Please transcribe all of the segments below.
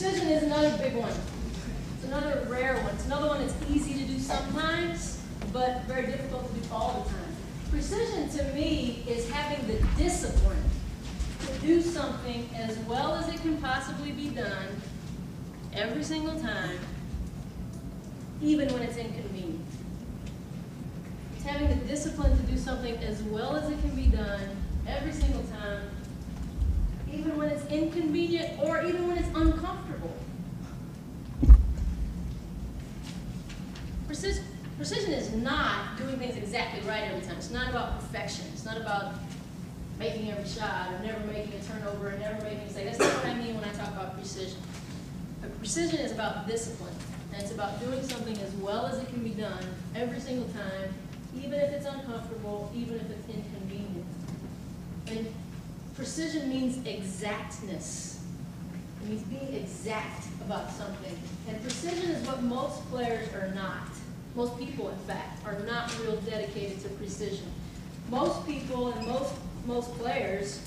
Precision is another big one. It's another rare one. It's another one that's easy to do sometimes, but very difficult to do all the time. Precision to me is having the discipline to do something as well as it can possibly be done every single time, even when it's inconvenient. It's having the discipline to do something as well as it can be done every single time, even when it's inconvenient or even when it's uncomfortable. Precision is not doing things exactly right every time. It's not about perfection. It's not about making every shot or never making a turnover or never making a mistake. That's not what I mean when I talk about precision. But precision is about discipline. And it's about doing something as well as it can be done every single time, even if it's uncomfortable, even if it's inconvenient. And precision means exactness. It means being exact about something. And precision is what most players are not. Most people, in fact, are not real dedicated to precision. Most people and most players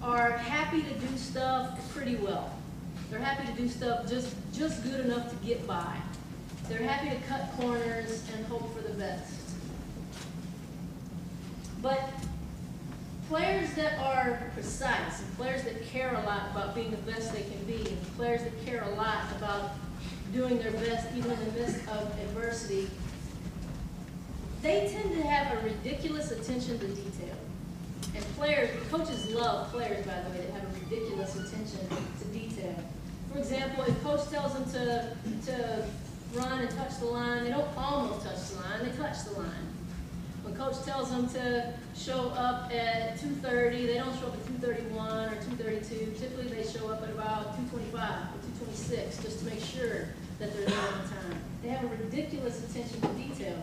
are happy to do stuff pretty well. They're happy to do stuff just good enough to get by. They're happy to cut corners and hope for the best. But players that are precise, and players that care a lot about being the best they can be, and players that care a lot about doing their best even in the midst of adversity, they tend to have a ridiculous attention to detail. And coaches love players, by the way, that have a ridiculous attention to detail. For example, if coach tells them to run and touch the line, they don't almost touch the line, they touch the line. When coach tells them to show up at 2:30, they don't show up at 2:31 or 2:32. Typically they show up at about 2:25 or 2:26 just to make sure that they're there on time. They have a ridiculous attention to detail.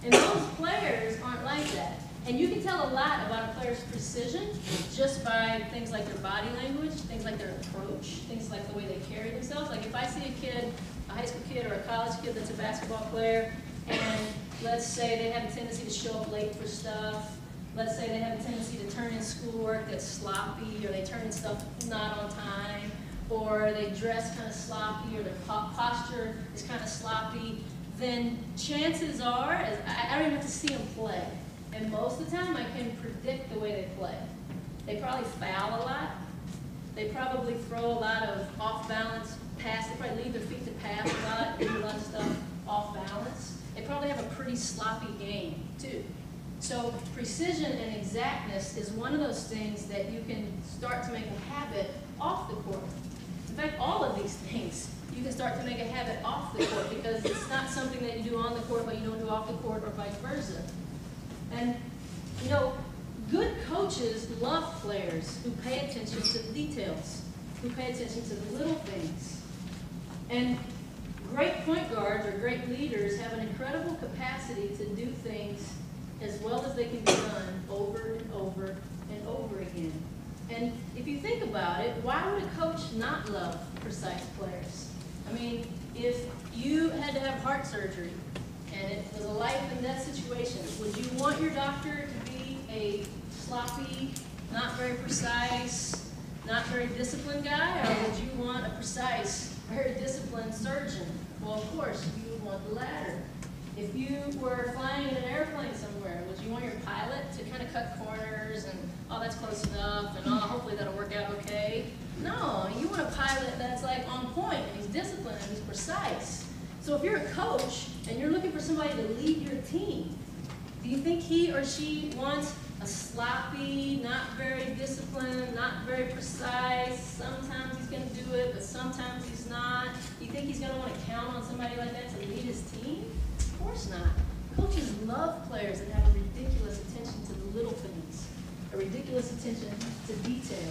And most players aren't like that. And you can tell a lot about a player's precision just by things like their body language, things like their approach, things like the way they carry themselves. Like if I see a kid, a high school kid or a college kid that's a basketball player, and let's say they have a tendency to show up late for stuff, let's say they have a tendency to turn in schoolwork that's sloppy, or they turn in stuff not on time, or they dress kind of sloppy, or their posture is kind of sloppy, then chances are, I don't even have to see them play. And most of the time, I can predict the way they play. They probably foul a lot. They probably throw a lot of off-balance passes. They probably leave their feet to pass a lot, do a lot of stuff off balance. They probably have a pretty sloppy game, too. So precision and exactness is one of those things that you can start to make a habit off the court. In fact, all of these things you can start to make a habit off the court because it's not something that you do on the court but you don't do off the court or vice versa. And, you know, good coaches love players who pay attention to the details, who pay attention to the little things. And great point guards or great leaders have an incredible capacity to do things as well as they can be done over and over and over again. And if you think about it, why would a coach not love precise players? I mean, if you had to have heart surgery and it was a life and death situation, would you want your doctor to be a sloppy, not very precise, not very disciplined guy, or would you want a precise, very disciplined surgeon? Well, of course, you would want the latter. If you were flying in an airplane somewhere, would you want your pilot to kind of cut corners and, oh, that's close enough, and oh, hopefully that'll work out okay? No, you want a pilot that's like on point, and he's disciplined, and he's precise. So if you're a coach, and you're looking for somebody to lead your team, do you think he or she wants a sloppy, not very disciplined, not very precise, sometimes he's going to do it, but sometimes he's not? Do you think he's going to want to count on somebody like that to lead his team? Of course not. Coaches love players that have a ridiculous attention to the little things, a ridiculous attention to detail.